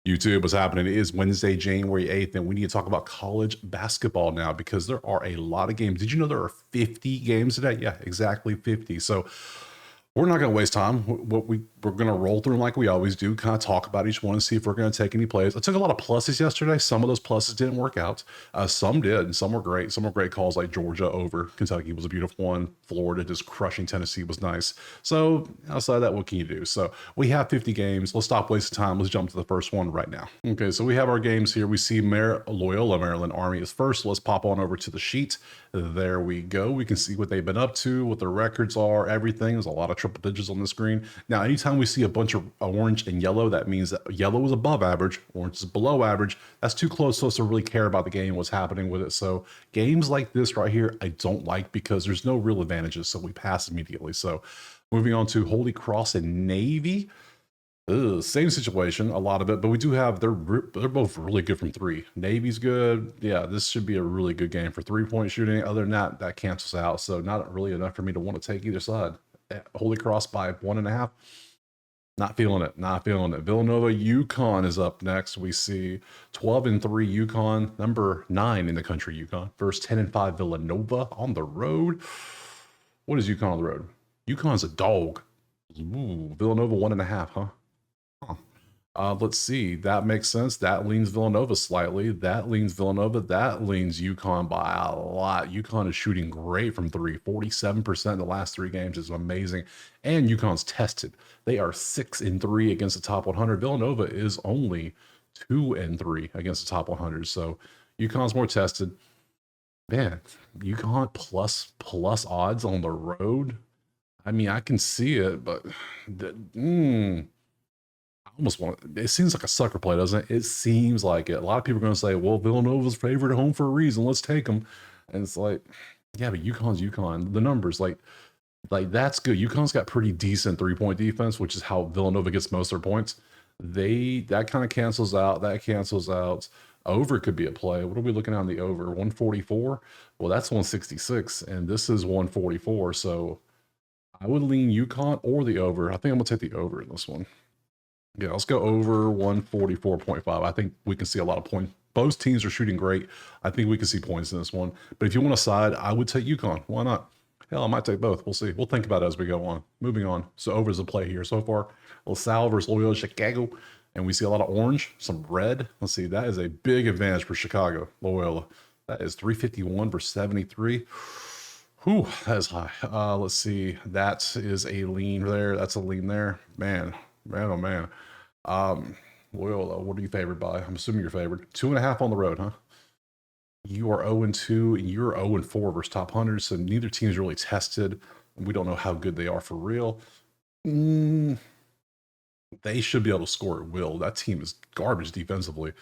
YouTube, what's happening? It is Wednesday, January 8th, and we need to talk about college basketball now because there are a lot of games. Did you know there are 50 games today? Yeah, exactly 50. So we're not going to waste time. We're going to roll through them like we always do, kind of talk about each one and see if we're going to take any plays. I took a lot of pluses yesterday. Some of those pluses didn't work out. Some did, and some were great. Some were great calls, like Georgia over Kentucky was a beautiful one. Florida just crushing Tennessee was nice. So outside of that, what can you do? So we have 50 games. Let's stop wasting time. Let's jump to the first one right now. Okay, so we have our games here. We see Loyola Maryland Army is first. Let's pop on over to the sheet. There we go. We can see what they've been up to, what their records are, everything. There's a lot of triple digits on the screen. Now, anytime we see a bunch of orange and yellow, that means that yellow is above average, orange is below average. That's too close to us to really care about the game, what's happening with it. So games like this right here, I don't like because there's no real advantages. So we pass immediately. So moving on to Holy Cross and Navy. Same situation, a lot of it, but we do have, they're both really good from three. Navy's good. Yeah, this should be a really good game for 3-point shooting. Other than that, that cancels out. So not really enough for me to want to take either side. Holy Cross by 1.5. Not feeling it. Not feeling it. Villanova, UConn is up next. We see 12-3 UConn, number 9 in the country, UConn. Versus 10-5 Villanova on the road. What is UConn on the road? UConn's a dog. Ooh, Villanova 1.5, huh? Let's see. That makes sense. That leans Villanova slightly. That leans Villanova. That leans UConn by a lot. UConn is shooting great from three. 47% in the last 3 games is amazing. And UConn's tested. They are 6-3 against the top 100. Villanova is only 2-3 against the top 100. So UConn's more tested. Man, UConn plus odds on the road. I mean, I can see it, but almost want it seems like a sucker play, doesn't it? It seems like it. A lot of people are going to say, well, Villanova's favored at home for a reason. Let's take them. And it's like, yeah, but UConn's UConn. The numbers, like that's good. UConn's got pretty decent 3-point defense, which is how Villanova gets most of their points. That kind of cancels out. That cancels out. Over could be a play. What are we looking at on the over? 144? Well, that's 166, and this is 144. So I would lean UConn or the over. I think I'm going to take the over in this one. Yeah, let's go over 144.5. I think we can see a lot of points. Both teams are shooting great. I think we can see points in this one. But if you want a side, I would take UConn. Why not? Hell, I might take both. We'll see. We'll think about it as we go on. Moving on. So over is a play here so far. Salle versus Loyola Chicago. And we see a lot of orange, some red. Let's see. That is a big advantage for Chicago, Loyola. That is 351 versus 73. Whew, that is high. Let's see. That is a lean there. That's a lean there. Man, oh man. Loyola, what are you favored by? I'm assuming you're favored. 2.5 on the road, huh? You are 0-2 and you're 0-4 versus top 100. So neither team is really tested. We don't know how good they are for real. They should be able to score at will. That team is garbage defensively,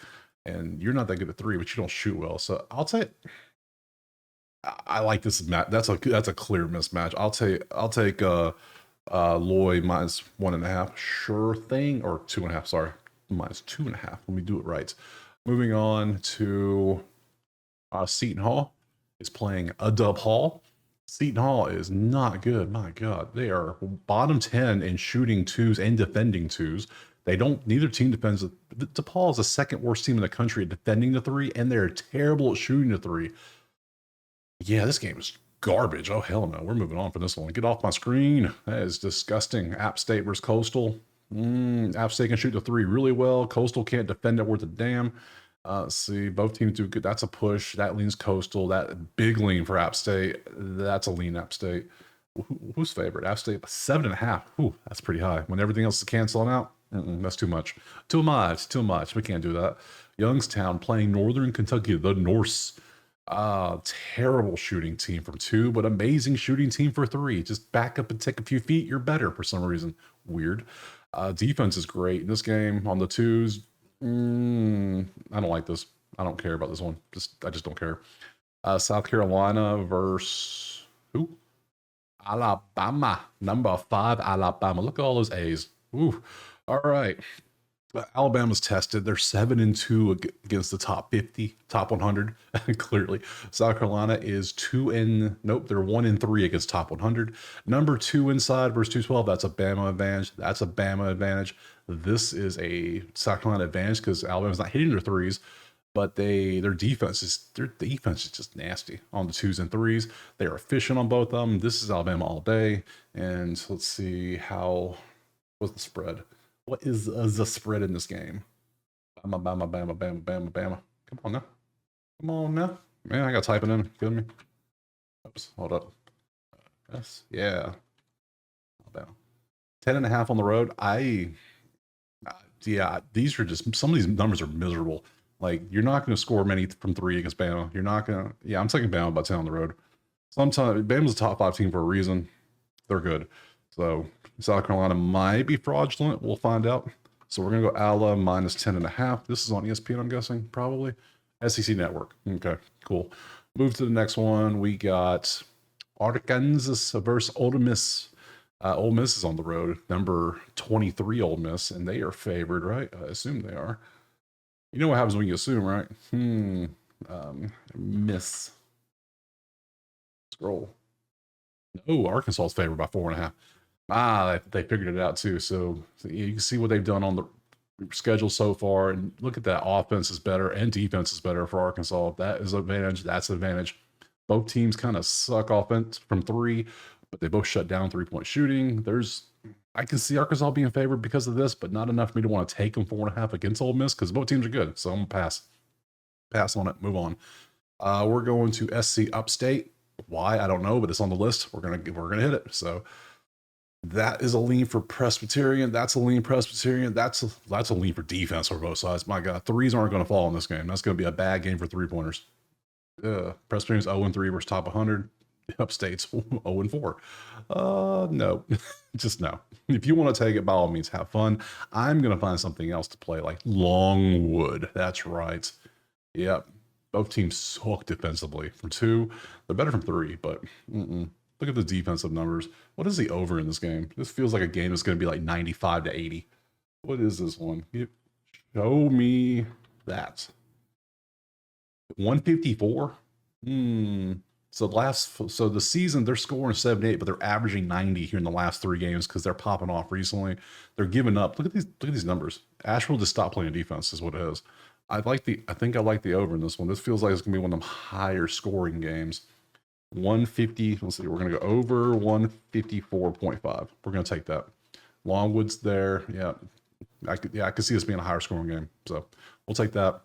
and you're not that good at 3, but you don't shoot well. So I'll take. I like this match. That's a clear mismatch. I'll take Loy minus 1.5, sure thing, or 2.5. Sorry, minus 2.5. Let me do it right. Moving on to Seton Hall is playing a dub Hall. Seton Hall is not good. My God, they are bottom 10 in shooting 2s and defending 2s. Neither team defends. DePaul is the second worst team in the country at defending the 3, and they're terrible at shooting the 3. Yeah, this game is garbage. Oh, hell no. We're moving on from this one. Get off my screen. That is disgusting. App State versus Coastal. App State can shoot the 3 really well. Coastal can't defend it worth a damn. Let's see. Both teams do good. That's a push. That leans Coastal. That big lean for App State. That's a lean App State. Who's favorite? App State 7.5. Ooh, that's pretty high. When everything else is canceling out, that's too much. Too much. We can't do that. Youngstown playing Northern Kentucky, the Norse. Terrible shooting team from 2, but amazing shooting team for 3. Just back up and take a few feet. You're better for some reason. Weird. Defense is great in this game on the 2s. I don't like this. I don't care about this one. I just don't care. South Carolina versus who? Alabama. Number 5, Alabama. Look at all those A's. Ooh. All right. Alabama's tested. They're 7-2 against the top 50, top 100. Clearly, South Carolina is they're 1-3 against top 100. Number 2 inside versus 212. That's a Bama advantage. This is a South Carolina advantage because Alabama's not hitting their threes, but their defense is just nasty on the 2s and 3s. They are efficient on both of them. This is Alabama all day. And let's see what's the spread. What is the spread in this game? Bama, Bama, Bama, Bama, Bama, Bama. Come on now. Come on now. Man, I got to type it in. Feel me? Oops, hold up. Yes, yeah. Alabama. 10.5 on the road. Yeah, these are just, some of these numbers are miserable. Like, you're not going to score many from 3 against Bama. You're not going to, yeah, I'm taking Bama by 10 on the road. Sometimes Bama's a top 5 team for a reason. They're good. So South Carolina might be fraudulent. We'll find out. So we're going to go Ala minus 10.5. This is on ESPN, I'm guessing, probably. SEC Network. Okay, cool. Move to the next one. We got Arkansas versus Ole Miss. Ole Miss is on the road. Number 23 Ole Miss, and they are favored, right? I assume they are. You know what happens when you assume, right? Miss. Scroll. No, Arkansas is favored by 4.5. They figured it out too. So you can see what they've done on the schedule so far, and look at that. Offense is better and defense is better for Arkansas. That is an advantage. That's an advantage. Both teams kind of suck offense from 3, but they both shut down 3-point shooting. I can see Arkansas being favored because of this, but not enough for me to want to take them 4.5 against Ole Miss because both teams are good. So I'm gonna pass on it. Move on. We're going to SC Upstate. Why? I don't know, but it's on the list. We're gonna hit it. So that is a lean for Presbyterian. That's a lean Presbyterian. That's a lean for defense for both sides. My God, 3s aren't going to fall in this game. That's going to be a bad game for 3-pointers. Presbyterian's 0-3 versus top 100. Upstate's 0-4. No, just no. If you want to take it, by all means, have fun. I'm going to find something else to play, like Longwood. That's right. Yep. Both teams suck defensively from 2. They're better from 3, but look at the defensive numbers. What is the over in this game? This feels like a game that's going to be like 95-80. What is this one? Show me that. 154? So the season, they're scoring 78, but they're averaging 90 here in the last 3 games because they're popping off recently. They're giving up. Look at these numbers. Asheville just stopped playing defense is what it is. I think I like the over in this one. This feels like it's gonna be one of them higher scoring games. 150. Let's see. We're gonna go over 154.5. We're gonna take that. Longwood's there. Yeah, I could see this being a higher scoring game. So we'll take that.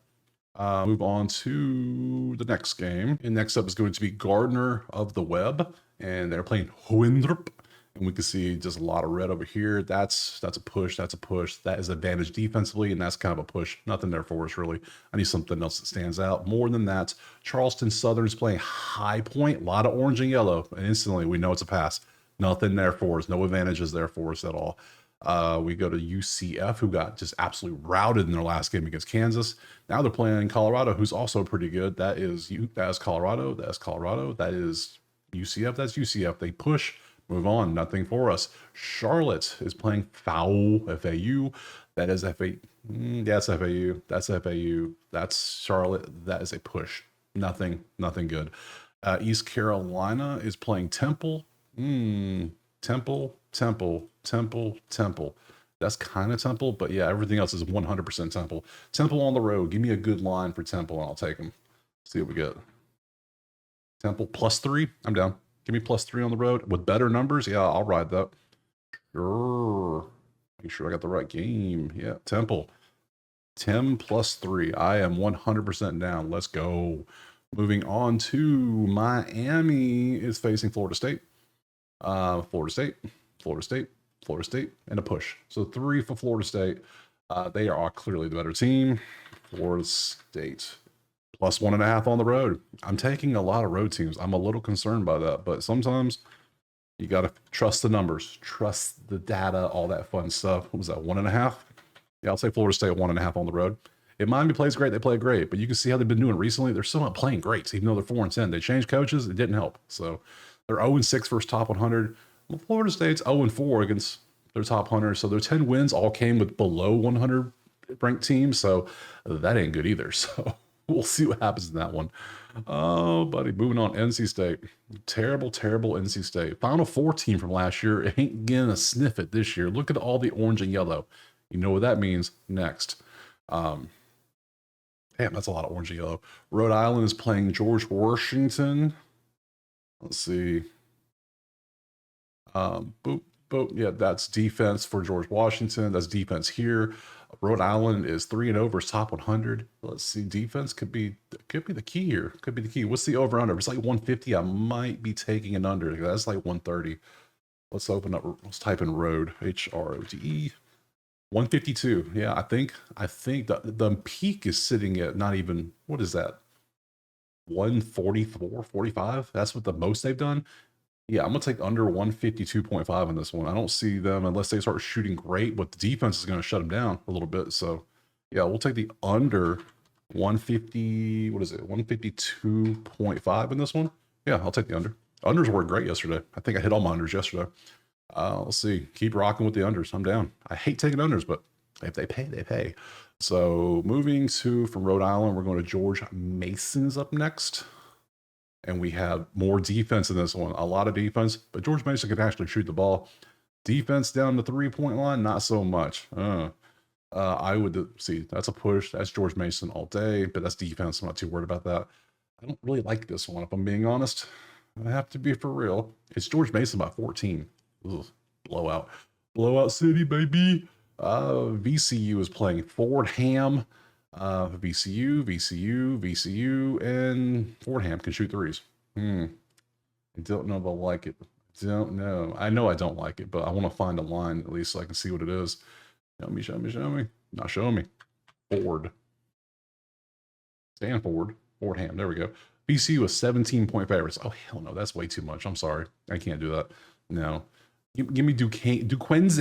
Move on to the next game. And next up is going to be Gardner of the Webb, and they're playing Hoendrup. And we can see just a lot of red over here. That's a push. That's a push. That is advantage defensively, and that's kind of a push. Nothing there for us, really. I need something else that stands out. More than that, Charleston Southern's playing High Point. A lot of orange and yellow. And instantly, we know it's a pass. Nothing there for us. No advantages there for us at all. We go to UCF, who got just absolutely routed in their last game against Kansas. Now they're playing Colorado, who's also pretty good. That is Colorado. That's Colorado. That is UCF. That's UCF. They push. Move on. Nothing for us. Charlotte is playing FAU. FAU. That is FAU. That's FAU. That's FAU. That's Charlotte. That is a push. Nothing good. East Carolina is playing Temple. Temple. That's kind of Temple, but yeah, everything else is 100% Temple. Temple on the road. Give me a good line for Temple, and I'll take them. See what we get. Temple +3. I'm down. Give me +3 on the road with better numbers. Yeah, I'll ride that. Sure. Make sure I got the right game. Yeah, Temple. 10 +3. I am 100% down. Let's go. Moving on to Miami is facing Florida State. Florida State, and a push. So 3 for Florida State. They are clearly the better team. Florida State. +1.5 on the road. I'm taking a lot of road teams. I'm a little concerned by that, but sometimes you got to trust the numbers, trust the data, all that fun stuff. What was that, 1.5? Yeah, I'll say Florida State 1.5 on the road. If Miami plays great, they play great, but you can see how they've been doing recently. They're still not playing great, even though they're 4-10. They changed coaches. It didn't help. So they're 0-6 versus top 100. Well, Florida State's 0-4 against their top 100. So their 10 wins all came with below 100 ranked teams. So that ain't good either. So we'll see what happens in that one. Oh, buddy. Moving on. NC State. Terrible NC State. Final Four team from last year. It ain't getting a sniff at this year. Look at all the orange and yellow. You know what that means. Next. Damn, that's a lot of orange and yellow. Rhode Island is playing George Washington. Let's see. Boop, boop. Yeah, that's defense for George Washington. That's defense here. Rhode Island is 3-0 versus top 100. Let's see. Defense could be the key here. Could be the key. What's the over under? If it's like 150, I might be taking an under. That's like 130. Let's open up. Let's type in road. HRODE. 152. Yeah, I think the peak is sitting at not even, what is that? 144, 45. That's what the most they've done. Yeah, I'm gonna take under 152.5 in this one. I don't see them unless they start shooting great, but the defense is gonna shut them down a little bit. So yeah, we'll take the under 150. What is it? 152.5 in this one. Yeah, I'll take the under. Unders were great yesterday. I think I hit all my unders yesterday. Let's see. Keep rocking with the unders. I'm down. I hate taking unders, but if they pay, they pay. So moving to from Rhode Island, we're going to George Mason's up next. And we have more defense in this one. A lot of defense, but George Mason can actually shoot the ball. Defense down the 3-point line, not so much. I would see that's a push. That's George Mason all day, but that's defense. I'm not too worried about that. I don't really like this one, if I'm being honest. I have to be for real. It's George Mason by 14. Ugh, blowout. Blowout city, baby. VCU is playing Fordham. VCU, and Fordham can shoot threes. I don't know if I like it. Don't know. I know I don't like it, but I want to find a line at least so I can see what it is. Show me. Not showing me. Stanford. Fordham. There we go. VCU is 17-point favorites. Oh, hell no. That's way too much. I'm sorry. I can't do that. No. Give me Duquesne. Defense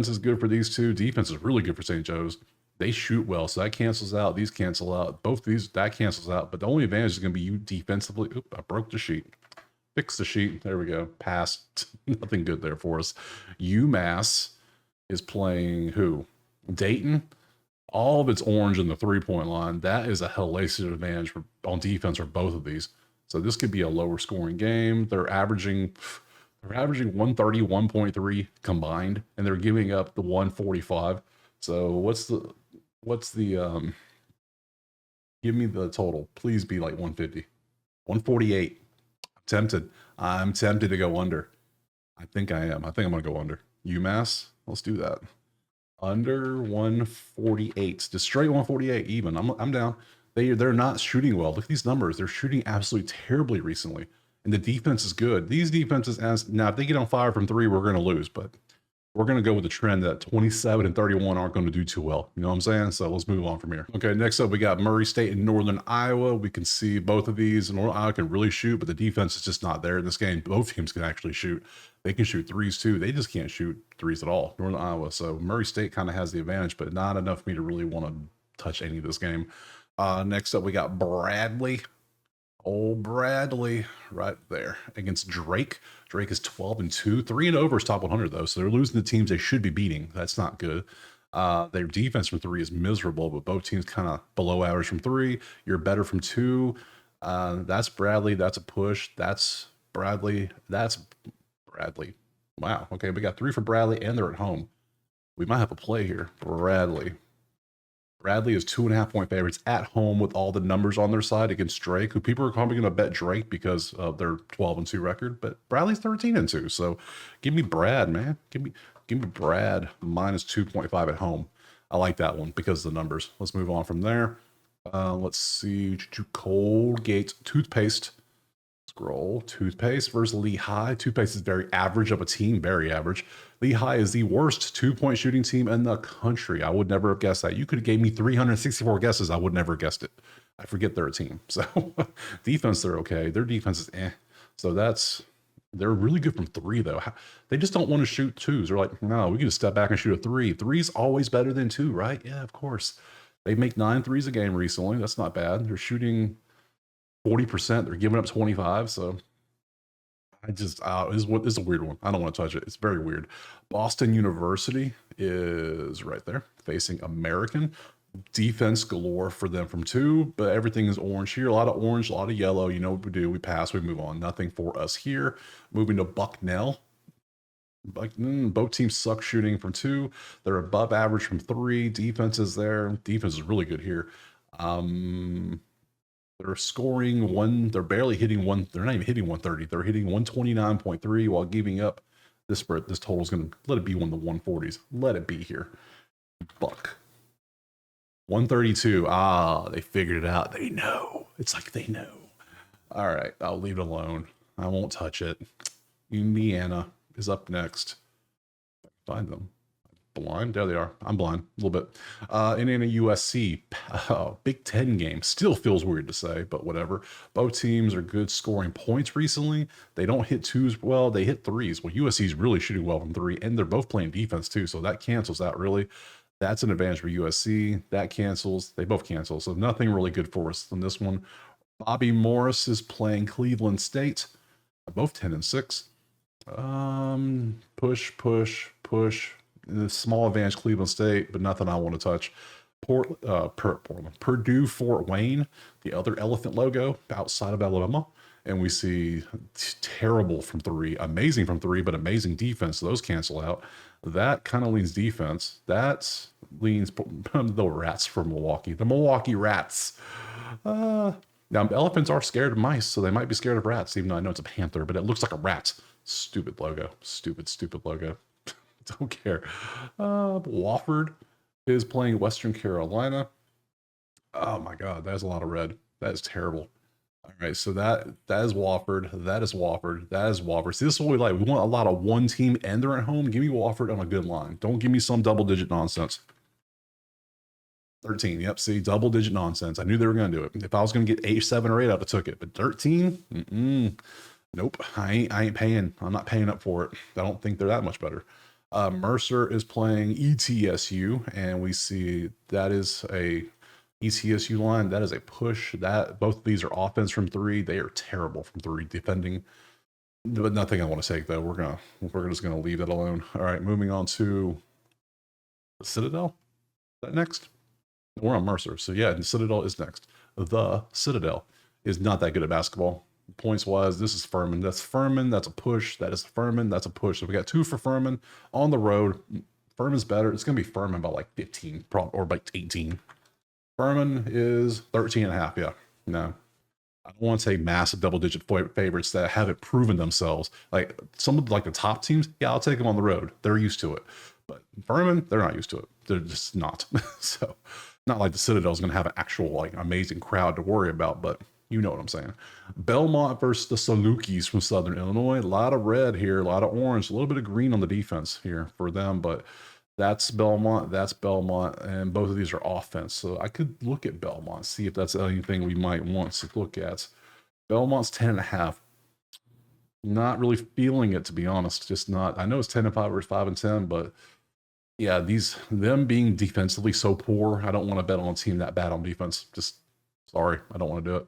is good for these two. Defense is really good for St. Joe's. They shoot well, so that cancels out. These cancel out. Both of these, that cancels out. But the only advantage is going to be you defensively. Oop, I broke the sheet. Fix the sheet. There we go. Passed. Nothing good there for us. UMass is playing who? Dayton. All of it's orange in the 3-point line. That is a hellacious advantage on defense for both of these. So this could be a lower scoring game. They're averaging 131.3 combined, and they're giving up the 145. So what's the give me the total. Please be like 150. 148. I'm tempted to go under. I think I am. I think I'm gonna go under. UMass, let's do that. Under 148. Just straight 148 even. I'm down. They're not shooting well. Look at these numbers. They're shooting absolutely terribly recently. And the defense is good. These defenses, now if they get on fire from 3, we're going to lose. But we're going to go with the trend that 27 and 31 aren't going to do too well. You know what I'm saying? So let's move on from here. Okay, next up we got Murray State and Northern Iowa. We can see both of these. Northern Iowa can really shoot, but the defense is just not there in this game. Both teams can actually shoot. They can shoot threes too. They just can't shoot threes at all. Northern Iowa. So Murray State kind of has the advantage, but not enough for me to really want to touch any of this game. Next up we got Bradley. Old Bradley right there against Drake. Drake is 12-2, 3-0 versus top 100 though. So they're losing the teams they should be beating. That's not good. Their defense from 3 is miserable, but both teams kind of below average from 3. You're better from 2. That's Bradley. That's a push. That's Bradley. That's Bradley. Wow. Okay, we got 3 for Bradley, and they're at home. We might have a play here. Bradley is 2.5-point favorites at home with all the numbers on their side against Drake, who people are probably going to bet Drake because of their 12-2 record, but Bradley's 13-2. So give me Brad, man. Give me Brad minus 2.5 at home. I like that one because of the numbers. Let's move on from there. Let's see. Colgate toothpaste. Scroll. Toothpaste versus Lehigh. Toothpaste is very average of a team, very average. Lehigh is the worst 2-point shooting team in the country. I would never have guessed that. You could have gave me 364 guesses. I would never have guessed it. I forget they're a team. So defense, they're okay. Their defense is eh. So they're really good from 3 though. They just don't want to shoot 2s. They're like, no, we can just step back and shoot a 3. 3's always better than 2, right? Yeah, of course. They make 9 threes a game recently. That's not bad. They're shooting 40%. They're giving up 25. So it's a weird one. I don't want to touch it. It's very weird. Boston University is right there facing American. Defense galore for them from 2, but everything is orange here. A lot of orange, a lot of yellow. You know what we do. We pass, we move on. Nothing for us here. Moving to Bucknell. Like both teams suck shooting from 2. They're above average from 3. Defense is there. Defense is really good here. They're scoring one. They're barely hitting one. They're not even hitting 130. They're hitting 129.3 while giving up. This spread, this total is going to let it be one of the 140s. Let it be here. Buck. 132. Ah, they figured it out. They know. It's like they know. All right, I'll leave it alone. I won't touch it. Indiana is up next. Find them. Blind? There they are. I'm blind a little bit. Indiana USC. Big Ten game. Still feels weird to say, but whatever. Both teams are good scoring points recently. They don't hit 2s well. They hit 3s. Well, USC is really shooting well from 3, and they're both playing defense too, so that cancels out really. That's an advantage for USC. That cancels. They both cancel, so nothing really good for us in this one. Bobby Morris is playing Cleveland State. Both 10-6. Push. The small advantage Cleveland State, but nothing I want to touch. Portland, Purdue, Fort Wayne, the other elephant logo outside of Alabama, and we see terrible from 3, amazing from 3, but amazing defense. So those cancel out. That kind of leans defense. That leans the Rats from Milwaukee, the Milwaukee Rats. Now elephants are scared of mice, so they might be scared of rats, even though I know it's a panther, but it looks like a rat. Stupid logo. Stupid logo. Don't care. Wofford is playing Western Carolina. Oh my God, that is a lot of red. That is terrible. All right, so that is Wofford. That is Wofford. That is Wofford. See, this is what we like. We want a lot of one team and they're at home. Give me Wofford on a good line. Don't give me some double-digit nonsense. 13. Yep, see, double-digit nonsense. I knew they were going to do it. If I was going to get 7 or 8, I'd have took it. But 13? Nope. I ain't paying. I'm not paying up for it. I don't think they're that much better. Mercer is playing ETSU, and we see that is a ETSU line. That is a push. That both of these are offense from 3. They are terrible from 3 defending, but nothing I want to take though. We're just gonna leave it alone. All right, moving on to the Citadel. Is that next? We're on Mercer, so yeah, the Citadel is next. The Citadel is not that good at basketball. Points wise, this is Furman. That's Furman. That's a push. That is Furman. That's a push. So we got 2 for Furman on the road. Furman's better. It's going to be Furman by like 15 or by 18. Furman is 13.5. Yeah. No. I don't want to say massive double-digit favorites that haven't proven themselves. Like some of like the top teams, yeah, I'll take them on the road. They're used to it. But Furman, they're not used to it. They're just not. So not like the Citadel is going to have an actual like amazing crowd to worry about, but you know what I'm saying. Belmont versus the Salukis from Southern Illinois. A lot of red here, a lot of orange, a little bit of green on the defense here for them, but that's Belmont, and both of these are offense. So I could look at Belmont, see if that's anything we might want to look at. Belmont's 10.5. Not really feeling it, to be honest. Just not. I know it's 10-5 versus 5-10, but yeah, them being defensively so poor, I don't want to bet on a team that bad on defense. Just sorry, I don't want to do it.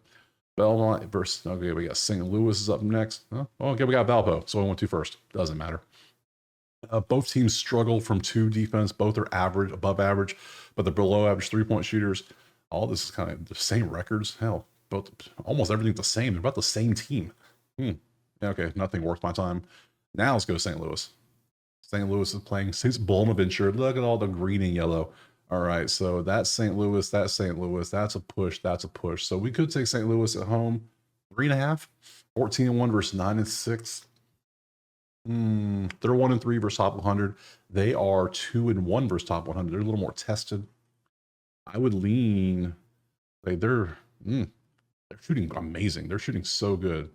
Belmont versus, okay, we got St. Louis is up next. Oh, okay, we got Valpo, so I went 2 first. Doesn't matter. Both teams struggle from 2 defense. Both are average, above average, but they're below average 3-point shooters. All this is kind of the same records. Hell, both almost everything's the same. They're about the same team. Okay, nothing worth my time. Now let's go to St. Louis. St. Louis is playing Aventure. Look at all the green and yellow. All right, so that's St. Louis. That's St. Louis. That's a push. That's a push. So we could take St. Louis at home. 3.5. 14-1 versus 9-6. They're 1-3 versus top 100. They are 2-1 versus top 100. They're a little more tested. I would lean. They're shooting amazing. They're shooting so good,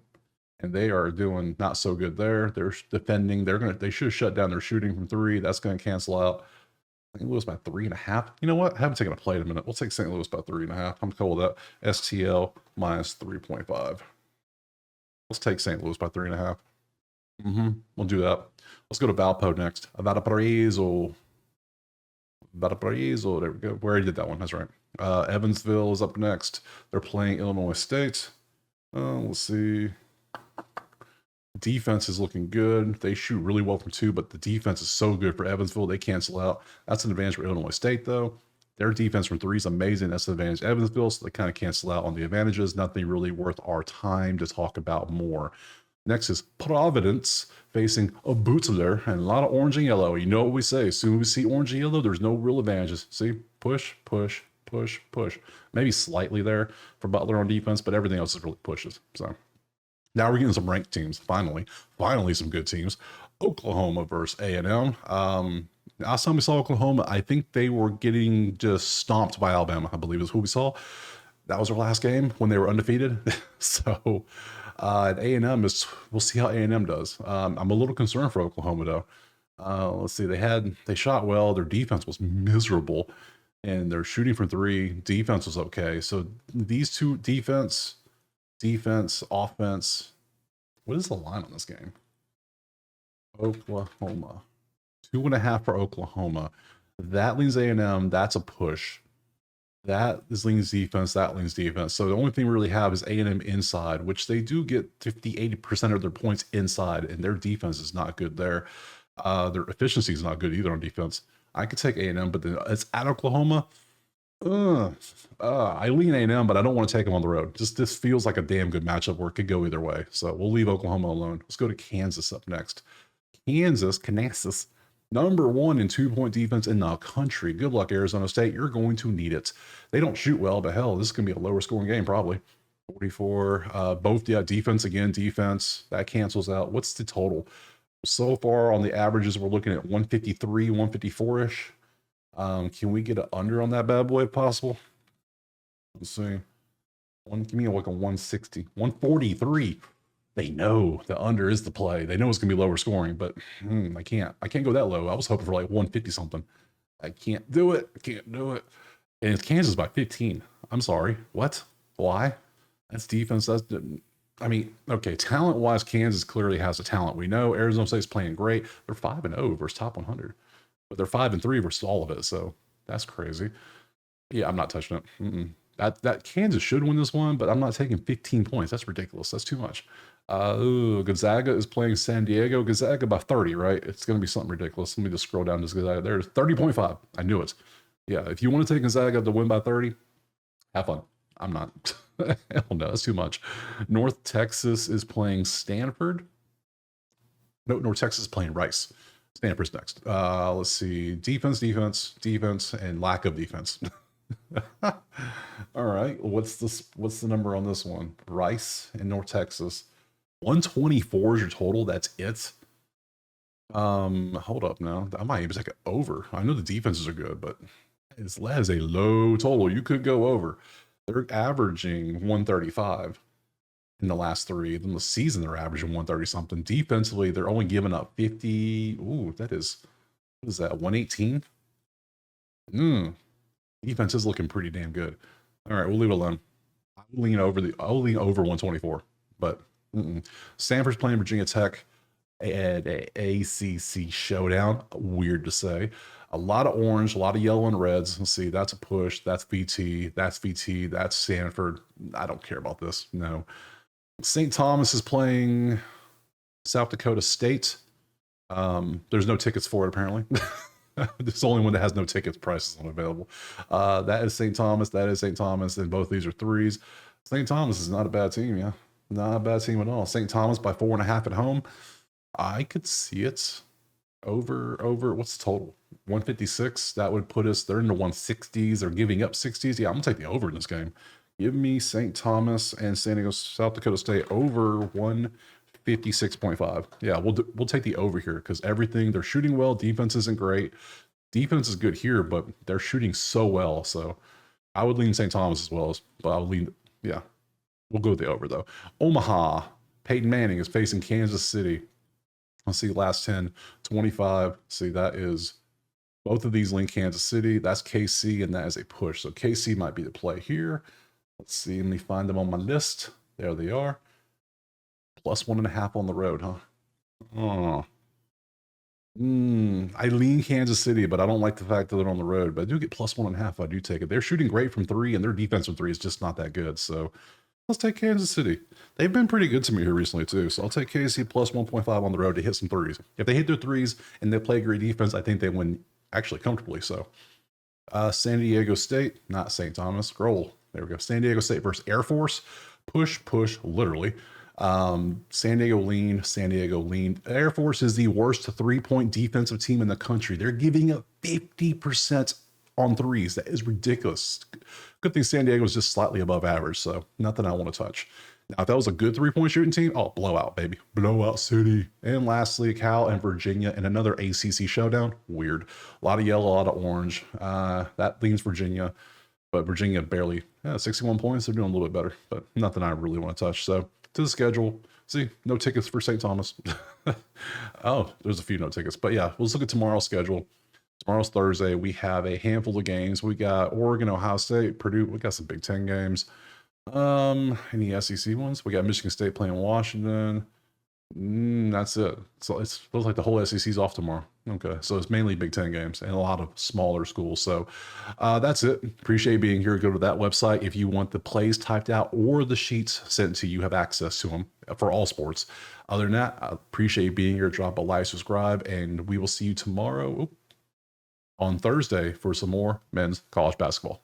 and they are doing not so good there. They're defending. They should have shut down their shooting from 3. That's going to cancel out. St. Louis by 3.5. You know what? I haven't taken a play in a minute. We'll take St. Louis by 3.5. I'm cool with that. STL minus 3.5. Let's take St. Louis by 3.5. We'll do that. Let's go to Valpo next. Valparaiso. There we go. We already did that one. That's right. Evansville is up next. They're playing Illinois State. We'll see. Defense is looking good. They shoot really well from 2, but the defense is so good for Evansville. They cancel out. That's an advantage for Illinois State, though. Their defense from 3 is amazing. That's an advantage Evansville, so they kind of cancel out on the advantages. Nothing really worth our time to talk about more. Next is Providence facing a Butler and a lot of orange and yellow. You know what we say. As soon as we see orange and yellow, there's no real advantages. See, push, push, push, push. Maybe slightly there for Butler on defense, but everything else is really pushes. So now we're getting some ranked teams. Finally some good teams. Oklahoma versus A&M. Last time we saw Oklahoma, I think they were getting just stomped by Alabama, I believe is who we saw. That was our last game when they were undefeated. So at A&M, we'll see how A&M does. I'm a little concerned for Oklahoma, though. Let's see. They shot well. Their defense was miserable, and they're shooting from three. Defense was okay. So these two, defense, offense. What is the line on this game? Oklahoma. 2.5 for Oklahoma. That leans A&M. That's a push. That is leans defense. That leans defense. So the only thing we really have is A&M inside, which they do get 50-80% of their points inside, and their defense is not good there. Their efficiency is not good either on defense. I could take A&M, but then it's at Oklahoma. I lean A&M, but I don't want to take them on the road. This feels like a damn good matchup where it could go either way. So we'll leave Oklahoma alone. Let's go to Kansas up next. Kansas, number 1 in 2-point defense in the country. Good luck, Arizona State. You're going to need it. They don't shoot well, but hell, this is going to be a lower scoring game probably. 44. Both, defense again, defense. That cancels out. What's the total? So far on the averages, we're looking at 153, 154-ish. Can we get an under on that bad boy if possible? Let's see. Give me like a 160, 143. They know the under is the play. They know it's gonna be lower scoring, but I can't go that low. I was hoping for like 150 something. I can't do it. And it's Kansas by 15. I'm sorry. What? Why? That's defense. Okay, talent-wise, Kansas clearly has the talent. We know Arizona State's playing great. They're 5-0 versus top 100, but they're 5-3 versus all of it. So that's crazy. Yeah, I'm not touching it. That Kansas should win this one, but I'm not taking 15 points. That's ridiculous. That's too much. Gonzaga is playing San Diego. Gonzaga by 30, right? It's going to be something ridiculous. Let me just scroll down to Gonzaga. There's 30.5. I knew it. Yeah, if you want to take Gonzaga to win by 30, have fun. I'm not. Hell no, that's too much. North Texas is playing Stanford. No, North Texas is playing Rice. Stanford's next. Let's see. Defense, and lack of defense. All right. What's the number on this one? Rice and North Texas. 124 is your total. That's it. Hold up now. I might even take it over. I know the defenses are good, but that is a low total. You could go over. They're averaging 135 in the last 3. Then the season they're averaging 130 something. Defensively, they're only giving up 50. Ooh, what is that? 118? Defense is looking pretty damn good. All right, we'll leave it alone. I'll lean over 124, but Stanford's playing Virginia Tech at a ACC showdown. Weird to say. A lot of orange, a lot of yellow and reds. Let's see, that's a push. That's VT. That's Stanford. I don't care about this. No. St. Thomas is playing South Dakota State. There's no tickets for it, apparently. This is the only one that has no tickets. Prices unavailable. That is St. Thomas. And both these are 3s. St. Thomas is not a bad team, yeah. Not a bad team at all. St. Thomas by 4.5 at home. I could see it over. What's the total? 156. That would put us. They're in the 160s. They're giving up 60s. Yeah, I'm gonna take the over in this game. Give me St. Thomas and South Dakota State over 156.5. Yeah, we'll take the over here because everything they're shooting well. Defense isn't great. Defense is good here, but they're shooting so well. So I would lean St. Thomas as well, but I would lean. Yeah, we'll go with the over though. Omaha. Peyton Manning is facing Kansas City. Let's see, last 10, 25. See, that is both of these link Kansas City. That's KC, and that is a push. So KC might be the play here. Let's see. Let me find them on my list. There they are. Plus 1.5 on the road, huh? Oh. I lean Kansas City, but I don't like the fact that they're on the road. But I do get plus 1.5. I do take it. They're shooting great from 3, and their defense from 3 is just not that good. So let's take Kansas City. They've been pretty good to me here recently, too. So I'll take KC plus 1.5 on the road to hit some 3s. If they hit their 3s and they play great defense, I think they win actually comfortably. So San Diego State, not St. Thomas. Scroll. There we go. San Diego State versus Air Force. Push, literally. San Diego lean. Air Force is the worst 3-point defensive team in the country. They're giving up 50% on threes. That is ridiculous. Good thing San Diego is just slightly above average, so nothing I want to touch. Now, if that was a good 3-point shooting team, oh, blowout, baby. Blowout city. And lastly, Cal and Virginia in another ACC showdown. Weird. A lot of yellow, a lot of orange. That leans Virginia, but Virginia barely. 61 points. They're doing a little bit better, but nothing I really want to touch. So to the schedule. See, no tickets for St. Thomas. Oh, there's a few no tickets. But yeah, let's look at tomorrow's schedule. Tomorrow's Thursday. We have a handful of games. We got Oregon, Ohio State, Purdue. We got some Big Ten games. Any SEC ones? We got Michigan State playing Washington. That's it. So it looks like the whole SEC's off tomorrow. Okay, so it's mainly Big Ten games and a lot of smaller schools. So that's it. Appreciate being here. Go to that website if you want the plays typed out or the sheets sent to you. You have access to them for all sports. Other than that, I appreciate being here. Drop a like, subscribe, and we will see you tomorrow on Thursday for some more men's college basketball.